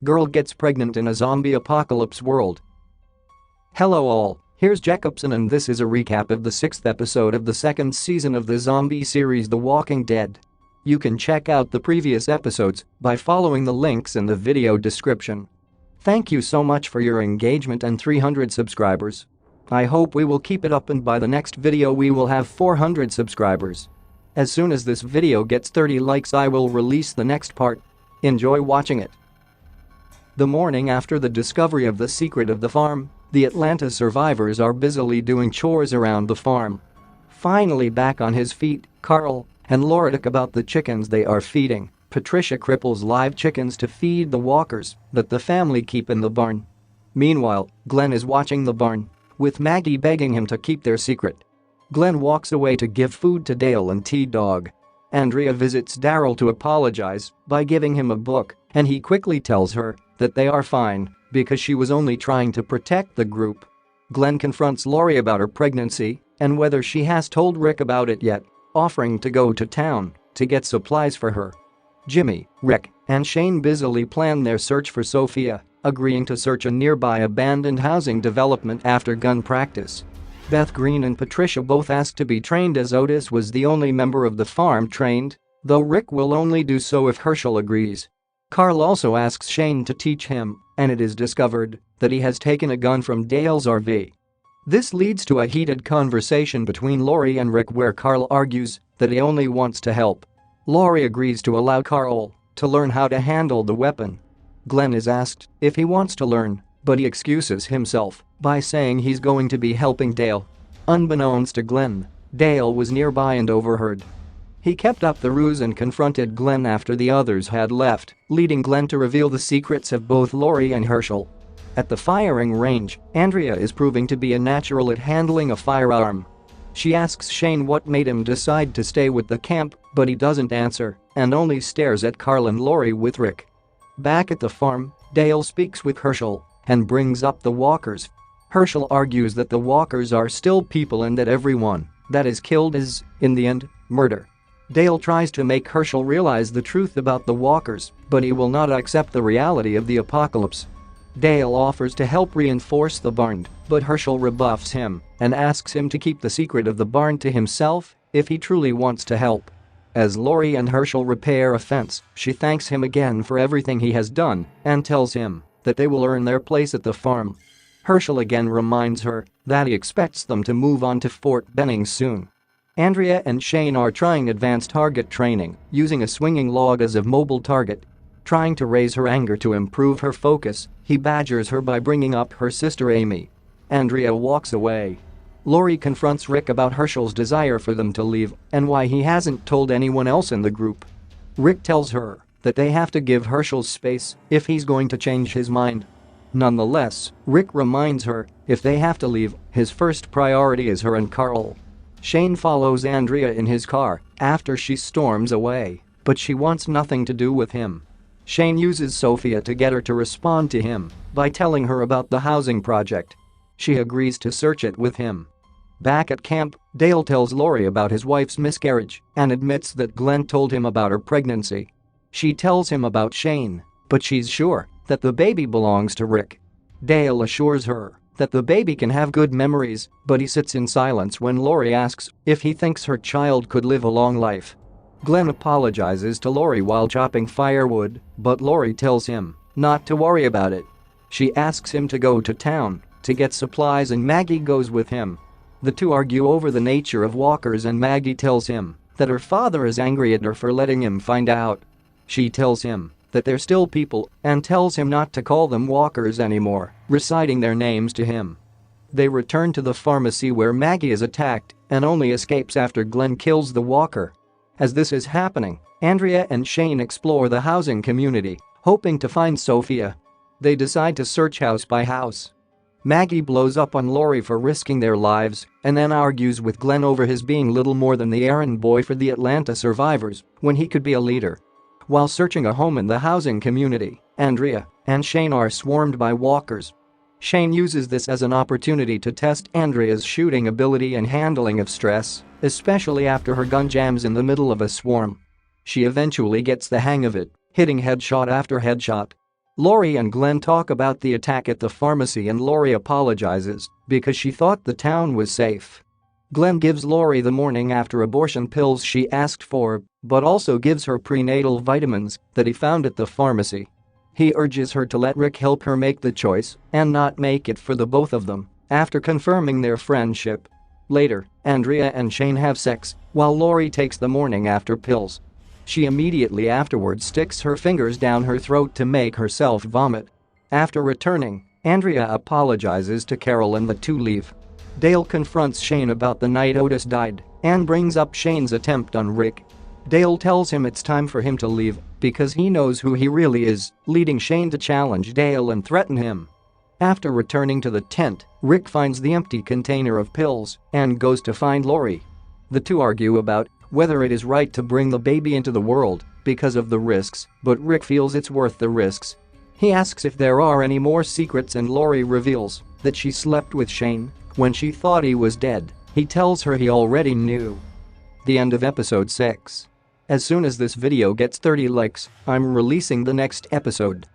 Girl gets pregnant in a zombie apocalypse world. Hello all, here's Jacobson and this is a recap of the 6th episode of the 2nd season of the zombie series The Walking Dead. You can check out the previous episodes by following the links in the video description. Thank you so much for your engagement and 300 subscribers. I hope we will keep it up and by the next video we will have 400 subscribers. As soon as this video gets 30 likes I will release the next part. Enjoy watching it. The morning after the discovery of the secret of the farm, the Atlanta survivors are busily doing chores around the farm. Finally back on his feet, Carl and Laura talk about the chickens they are feeding. Patricia cripples live chickens to feed the walkers that the family keep in the barn. Meanwhile, Glenn is watching the barn, with Maggie begging him to keep their secret. Glenn walks away to give food to Dale and T-Dog. Andrea visits Daryl to apologize by giving him a book, and he quickly tells her that they are fine because she was only trying to protect the group. Glenn confronts Lori about her pregnancy and whether she has told Rick about it yet, offering to go to town to get supplies for her. Jimmy, Rick, and Shane busily plan their search for Sophia, agreeing to search a nearby abandoned housing development after gun practice. Beth Green and Patricia both ask to be trained as Otis was the only member of the farm trained, though Rick will only do so if Herschel agrees. Carl also asks Shane to teach him, and it is discovered that he has taken a gun from Dale's RV. This leads to a heated conversation between Lori and Rick where Carl argues that he only wants to help. Lori agrees to allow Carl to learn how to handle the weapon. Glenn is asked if he wants to learn, but he excuses himself by saying he's going to be helping Dale. Unbeknownst to Glenn, Dale was nearby and overheard. He kept up the ruse and confronted Glenn after the others had left, leading Glenn to reveal the secrets of both Lori and Herschel. At the firing range, Andrea is proving to be a natural at handling a firearm. She asks Shane what made him decide to stay with the camp, but he doesn't answer and only stares at Carl and Lori with Rick. Back at the farm, Dale speaks with Herschel and brings up the walkers. Herschel argues that the walkers are still people and that everyone that is killed is, in the end, murder. Dale tries to make Herschel realize the truth about the walkers, but he will not accept the reality of the apocalypse. Dale offers to help reinforce the barn, but Herschel rebuffs him and asks him to keep the secret of the barn to himself if he truly wants to help. As Lori and Herschel repair a fence, she thanks him again for everything he has done and tells him that they will earn their place at the farm. Herschel again reminds her that he expects them to move on to Fort Benning soon. Andrea and Shane are trying advanced target training, using a swinging log as a mobile target. Trying to raise her anger to improve her focus, he badgers her by bringing up her sister Amy. Andrea walks away. Lori confronts Rick about Herschel's desire for them to leave and why he hasn't told anyone else in the group. Rick tells her that they have to give Herschel space if he's going to change his mind. Nonetheless, Rick reminds her if they have to leave, his first priority is her and Carl. Shane follows Andrea in his car after she storms away, but she wants nothing to do with him. Shane uses Sophia to get her to respond to him by telling her about the housing project. She agrees to search it with him. Back at camp, Dale tells Lori about his wife's miscarriage and admits that Glenn told him about her pregnancy. She tells him about Shane, but she's sure that the baby belongs to Rick. Dale assures her that the baby can have good memories, but he sits in silence when Lori asks if he thinks her child could live a long life. Glenn apologizes to Lori while chopping firewood, but Lori tells him not to worry about it. She asks him to go to town to get supplies and Maggie goes with him. The two argue over the nature of walkers and Maggie tells him that her father is angry at her for letting him find out. She tells him that they're still people and tells him not to call them walkers anymore, reciting their names to him. They return to the pharmacy where Maggie is attacked and only escapes after Glenn kills the walker. As this is happening, Andrea and Shane explore the housing community, hoping to find Sophia. They decide to search house by house. Maggie blows up on Lori for risking their lives and then argues with Glenn over his being little more than the errand boy for the Atlanta survivors when he could be a leader. While searching a home in the housing community, Andrea and Shane are swarmed by walkers. Shane uses this as an opportunity to test Andrea's shooting ability and handling of stress, especially after her gun jams in the middle of a swarm. She eventually gets the hang of it, hitting headshot after headshot. Lori and Glenn talk about the attack at the pharmacy and Lori apologizes because she thought the town was safe. Glenn gives Lori the morning after abortion pills she asked for, but also gives her prenatal vitamins that he found at the pharmacy. He urges her to let Rick help her make the choice and not make it for the both of them after confirming their friendship. Later, Andrea and Shane have sex while Lori takes the morning after pills. She immediately afterwards sticks her fingers down her throat to make herself vomit. After returning, Andrea apologizes to Carol and the two leave. Dale confronts Shane about the night Otis died and brings up Shane's attempt on Rick. Dale tells him it's time for him to leave because he knows who he really is, leading Shane to challenge Dale and threaten him. After returning to the tent, Rick finds the empty container of pills and goes to find Lori. The two argue about whether it is right to bring the baby into the world because of the risks, but Rick feels it's worth the risks. He asks if there are any more secrets and Lori reveals that she slept with Shane when she thought he was dead. He tells her he already knew. The end of episode 6. As soon as this video gets 30 likes, I'm releasing the next episode.